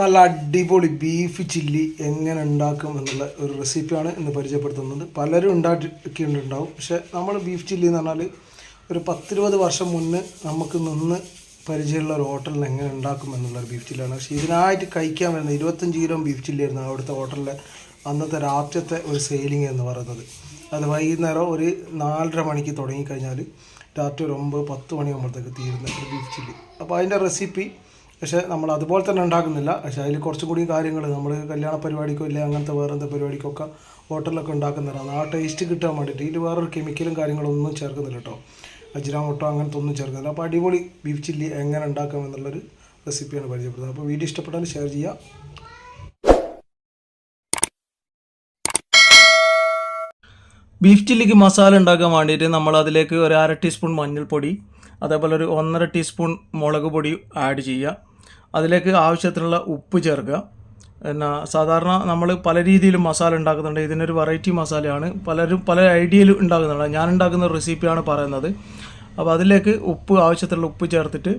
നല്ല അടിപൊളി beef chilli എങ്ങനെ ഉണ്ടാക്കും എന്നുള്ള ഒരു റെസിപ്പിയാണ് ഇന്ന് പരിചയപ്പെടുത്തുന്നത്. പലരും ഉണ്ടാക്കിയിട്ടുണ്ടാവും, പക്ഷേ നമ്മൾ ബീഫ് ചില്ലി എന്ന് പറഞ്ഞാൽ ഒരു 10-20 വർഷം മുന്നേ നമുക്ക് നിന്ന് പരിചയമുള്ള ഒരു ഹോട്ടലിൽ എങ്ങനെ ഉണ്ടാക്കും എന്നുള്ളൊരു ബീഫ് ചില്ലിയാണ്. പക്ഷേ ഇതിനായിട്ട് കഴിക്കാൻ വരുന്നത് 25 കിലോ ബീഫ് ചില്ലിയായിരുന്നു അവിടുത്തെ ഹോട്ടലിലെ അന്നത്തെ രാത്രിയത്തെ ഒരു സെയിലിംഗ് എന്ന് പറയുന്നത്. അത് വൈകുന്നേരം ഒരു 4:30 മണിക്ക് തുടങ്ങിക്കഴിഞ്ഞാൽ രാത്രി ഒരു 9-10 മണിയാകുമ്പോഴത്തേക്ക് തീരുന്ന ഒരു ബീഫ് ചില്ലി. അപ്പോൾ അതിൻ്റെ റെസിപ്പി പക്ഷേ നമ്മൾ അതുപോലെ തന്നെ ഉണ്ടാക്കുന്നില്ല. പക്ഷേ അതിൽ കുറച്ചും കൂടി കാര്യങ്ങൾ നമ്മൾ കല്യാണ പരിപാടിക്കോ ഇല്ല അങ്ങനത്തെ വേറെ എന്താ പരിപാടിക്കൊക്കെ ഹോട്ടലിലൊക്കെ ഉണ്ടാക്കുന്നതാണ്. ആ ടേസ്റ്റ് കിട്ടാൻ വേണ്ടിയിട്ട് ഇതിൽ വേറൊരു കെമിക്കലും കാര്യങ്ങളൊന്നും ചേർക്കുന്നില്ല കേട്ടോ. അജിനാമോട്ടോ അങ്ങനത്തെ ഒന്നും ചേർക്കുന്നില്ല. അപ്പോൾ അടിപൊളി ബീഫ് ചില്ലി എങ്ങനെ ഉണ്ടാക്കാം എന്നുള്ളൊരു റെസിപ്പിയാണ് പരിചയപ്പെടുന്നത്. അപ്പോൾ വീഡിയോ ഇഷ്ടപ്പെട്ടാൽ ഷെയർ ചെയ്യുക. ബീഫ് ചില്ലിക്ക് മസാല ഉണ്ടാക്കാൻ വേണ്ടിയിട്ട് നമ്മൾ അതിലേക്ക് ഒരു 1/2 ടീസ്പൂൺ മഞ്ഞൾപ്പൊടി, അതേപോലെ ഒരു 1.5 ടീസ്പൂൺ മുളക് പൊടി ആഡ് ചെയ്യുക. അതിലേക്ക് ആവശ്യത്തിനുള്ള ഉപ്പ് ചേർക്കുക. പിന്നെ സാധാരണ നമ്മൾ പല രീതിയിലും മസാല ഉണ്ടാക്കുന്നുണ്ട്. ഇതിനൊരു വെറൈറ്റി മസാലയാണ്, പലരും പല ഐഡിയയിൽ ഉണ്ടാക്കുന്നുണ്ട്. ഞാൻ ഉണ്ടാക്കുന്ന റെസിപ്പിയാണ് പറയുന്നത്. അപ്പോൾ അതിലേക്ക് ആവശ്യത്തിലുള്ള ഉപ്പ് ചേർത്തിട്ട്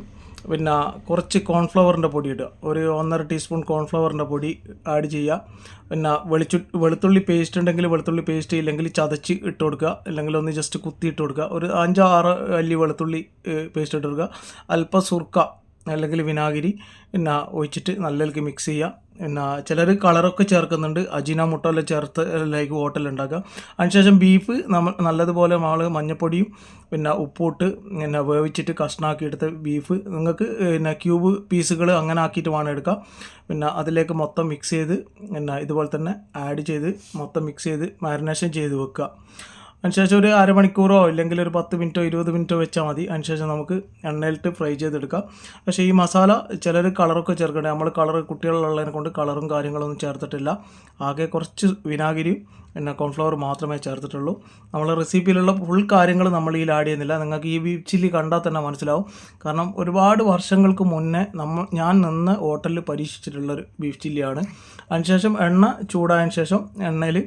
പിന്നെ കുറച്ച് കോൺഫ്ലവറിൻ്റെ പൊടി ഇടുക. ഒരു 1.5 ടീസ്പൂൺ കോൺഫ്ലവറിൻ്റെ പൊടി ആഡ് ചെയ്യുക. പിന്നെ വെളുത്തുള്ളി പേസ്റ്റ് ഉണ്ടെങ്കിൽ വെളുത്തുള്ളി പേസ്റ്റ്, ഇല്ലെങ്കിൽ ചതച്ച് ഇട്ട് കൊടുക്കുക, അല്ലെങ്കിൽ ഒന്ന് ജസ്റ്റ് കുത്തി ഇട്ട് കൊടുക്കുക. ഒരു 5-6 അല്ലി വെളുത്തുള്ളി പേസ്റ്റ് ഇട്ട് കൊടുക്കുക. അല്പം സുർക്ക അല്ലെങ്കിൽ വിനാഗിരി പിന്നെ ഒഴിച്ചിട്ട് നല്ലതിലേക്ക് മിക്സ് ചെയ്യുക. പിന്നെ ചിലർ കളറൊക്കെ ചേർക്കുന്നുണ്ട്, അജിനാമോട്ടോ എല്ലാം ചേർത്ത് ലൈക്ക് ഹോട്ടൽ ഉണ്ടാക്കുക. അതിനുശേഷം ബീഫ് നല്ലതുപോലെ മഞ്ഞപ്പൊടിയും പിന്നെ ഉപ്പിട്ട് പിന്നെ വേവിച്ചിട്ട് കഷ്ണാക്കി എടുത്ത ബീഫ് നിങ്ങൾക്ക് പിന്നെ ക്യൂബ് പീസുകൾ അങ്ങനെ ആക്കിയിട്ട് വേണം എടുക്കാം. പിന്നെ അതിലേക്ക് മൊത്തം മിക്സ് ചെയ്ത് പിന്നെ ഇതുപോലെ തന്നെ ആഡ് ചെയ്ത് മൊത്തം മിക്സ് ചെയ്ത് മാരിനേഷൻ ചെയ്ത് വെക്കുക. അതിനുശേഷം ഒരു അരമണിക്കൂറോ ഇല്ലെങ്കിൽ ഒരു 10 മിനിറ്റോ 20 മിനിറ്റോ വെച്ചാൽ മതി. അതിനുശേഷം നമുക്ക് എണ്ണയിലിട്ട് ഫ്രൈ ചെയ്തെടുക്കാം. പക്ഷേ ഈ മസാല ചിലർ കളറൊക്കെ ചേർക്കണ്ടേ, നമ്മൾ കുട്ടികളുള്ളതിനെ കൊണ്ട് കളറും കാര്യങ്ങളൊന്നും ചേർത്തിട്ടില്ല. ആകെ കുറച്ച് വിനാഗിരിയും പിന്നെ കോൺഫ്ലവർ മാത്രമേ ചേർത്തിട്ടുള്ളൂ. നമ്മൾ റെസിപ്പിയിലുള്ള ഫുൾ കാര്യങ്ങൾ നമ്മൾ ഇതിൽ ആഡ് ചെയ്യുന്നില്ല. നിങ്ങൾക്ക് ഈ ബീഫ് ചില്ലി കണ്ടാൽ തന്നെ മനസ്സിലാവും. കാരണം ഒരുപാട് വർഷങ്ങൾക്ക് മുന്നേ ഞാൻ നിന്ന് ഹോട്ടലിൽ പരീക്ഷിച്ചിട്ടുള്ളൊരു ബീഫ് ചില്ലിയാണ്. അതിനുശേഷം എണ്ണ ചൂടായതിനു ശേഷം എണ്ണയിൽ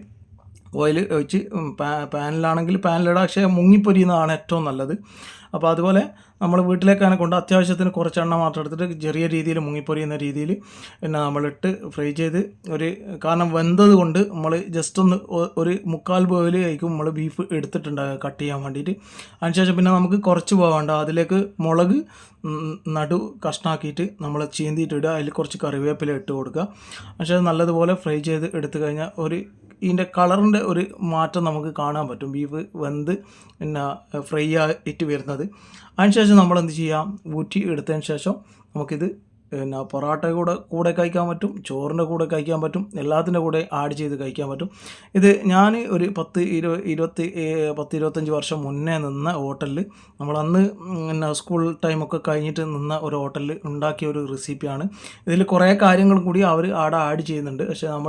ഓയിൽ ഒഴിച്ച് പാനിലാണെങ്കിൽ പാനിലിടുക. പക്ഷേ മുങ്ങിപ്പൊരിയുന്നതാണ് ഏറ്റവും നല്ലത്. അപ്പോൾ അതുപോലെ നമ്മൾ വീട്ടിലേക്കാനെ കൊണ്ട് അത്യാവശ്യത്തിന് കുറച്ച് എണ്ണ മാത്രം എടുത്തിട്ട് ചെറിയ രീതിയിൽ മുങ്ങിപ്പൊരിയുന്ന രീതിയിൽ പിന്നെ നമ്മളിട്ട് ഫ്രൈ ചെയ്ത് കാരണം വെന്തത് കൊണ്ട് നമ്മൾ ജസ്റ്റ് ഒന്ന് ഒരു 1/4 ബോയിൽ ആയിരിക്കും നമ്മൾ ബീഫ് എടുത്തിട്ടുണ്ടാകുക കട്ട് ചെയ്യാൻ വേണ്ടിയിട്ട്. അതിനുശേഷം പിന്നെ നമുക്ക് കുറച്ച് പോകണ്ട, അതിലേക്ക് മുളക് നടു കഷ്ണാക്കിയിട്ട് നമ്മൾ ചീന്തിയിട്ടിടുക. അതിൽ കുറച്ച് കറിവേപ്പില ഇട്ട് കൊടുക്കുക. പക്ഷേ നല്ലതുപോലെ ഫ്രൈ ചെയ്ത് എടുത്തു കഴിഞ്ഞാൽ ഇതിൻ്റെ കളറിൻ്റെ ഒരു മാറ്റം നമുക്ക് കാണാൻ പറ്റും, ബീഫ് വെന്ത് പിന്നെ ഫ്രൈ ആയിട്ട് വരുന്നത്. അതിനുശേഷം നമ്മൾ എന്ത് ചെയ്യാം, ഊറ്റി എടുത്തതിന് ശേഷം നമുക്കിത് പിന്നെ പൊറോട്ട കൂടെ കഴിക്കാൻ പറ്റും, ചോറിൻ്റെ കൂടെ കഴിക്കാൻ പറ്റും, എല്ലാത്തിൻ്റെ കൂടെ ആഡ് ചെയ്ത് കഴിക്കാൻ പറ്റും. ഇത് ഞാൻ ഒരു 10-25 വർഷം മുന്നേ നിന്ന ഹോട്ടലിൽ നമ്മളന്ന് പിന്നെ സ്കൂൾ ടൈമൊക്കെ കഴിഞ്ഞിട്ട് നിന്ന ഒരു ഹോട്ടലിൽ ഉണ്ടാക്കിയ ഒരു റെസിപ്പിയാണ്. ഇതിൽ കുറേ കാര്യങ്ങളും കൂടി അവർ ആഡ് ചെയ്യുന്നുണ്ട്. പക്ഷേ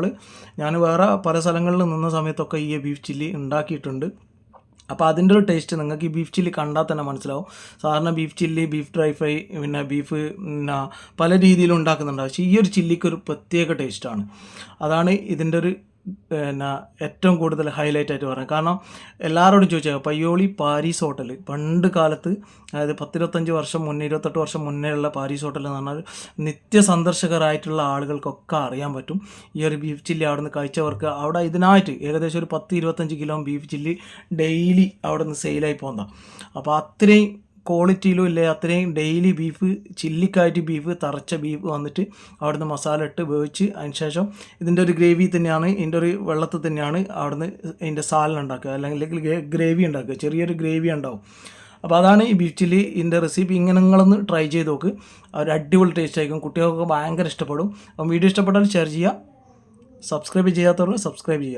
ഞാൻ വേറെ പല സ്ഥലങ്ങളിൽ നിന്ന സമയത്തൊക്കെ ഈ ബീഫ് ചില്ലി ഉണ്ടാക്കിയിട്ടുണ്ട്. അപ്പോൾ അതിൻ്റെ ഒരു ടേസ്റ്റ് നിങ്ങൾക്ക് ഈ ബീഫ് ചില്ലി കണ്ടാൽ തന്നെ മനസ്സിലാവും. സാധാരണ beef chilli, beef dry fry, പിന്നെ ബീഫ് പിന്നെ പല രീതിയിലും ഉണ്ടാക്കുന്നുണ്ടാവും. പക്ഷേ ഈ ഒരു ചില്ലിക്ക് ഒരു പ്രത്യേക ടേസ്റ്റാണ്. അതാണ് ഇതിൻ്റെ ഒരു പിന്നെ ഏറ്റവും കൂടുതൽ ഹൈലൈറ്റ് ആയിട്ട് പറയുന്നത്. കാരണം എല്ലാവരോടും ചോദിച്ചാൽ പയ്യോളി പാരീസ് ഹോട്ടൽ പണ്ട് കാലത്ത്, അതായത് 10-25 വർഷം മുന്നേ 28 വർഷം മുന്നേ ഉള്ള പാരീസ് ഹോട്ടൽ എന്ന് പറഞ്ഞാൽ നിത്യസന്ദർശകരായിട്ടുള്ള ആളുകൾക്കൊക്കെ അറിയാൻ പറ്റും ഈ ഒരു ബീഫ് ചില്ലി അവിടെ നിന്ന് കഴിച്ചവർക്ക്. അവിടെ ഇതിനായിട്ട് ഏകദേശം ഒരു 10-25 കിലോ ബീഫ് ചില്ലി ഡെയിലി അവിടെ നിന്ന് സെയിലായി പോകുന്നതാണ്. അപ്പോൾ അത്രയും ക്വാളിറ്റിയിലും ഇല്ലേ, അത്രയും ഡെയിലി ബീഫ് ചില്ലിക്കായിട്ട് ബീഫ് തറച്ച ബീഫ് വന്നിട്ട് അവിടുന്ന് മസാല ഇട്ട് വേവിച്ച് അതിനുശേഷം ഇതിൻ്റെ ഒരു ഗ്രേവി തന്നെയാണ്, ഇതിൻ്റെ ഒരു വെള്ളത്തിൽ തന്നെയാണ് അവിടുന്ന് ഇതിൻ്റെ സാലൻ ഉണ്ടാക്കുക, അല്ലെങ്കിൽ ഗ്രേവി ഉണ്ടാക്കുക. ചെറിയൊരു ഗ്രേവി ഉണ്ടാവും. അപ്പോൾ അതാണ് ഈ ബീഫ് ചില്ലി. ഇതിൻ്റെ റെസിപ്പി ഇങ്ങനെ നിങ്ങളൊന്ന് ട്രൈ ചെയ്ത് നോക്ക്. ഒരു അടിപൊളി ടേസ്റ്റ് ആയിരിക്കും, കുട്ടികൾക്ക് ഭയങ്കര ഇഷ്ടപ്പെടും. അപ്പം വീഡിയോ ഇഷ്ടപ്പെട്ടാൽ ഷെയർ ചെയ്യുക, സബ്സ്ക്രൈബ് ചെയ്യാത്തവർ സബ്സ്ക്രൈബ് ചെയ്യുക.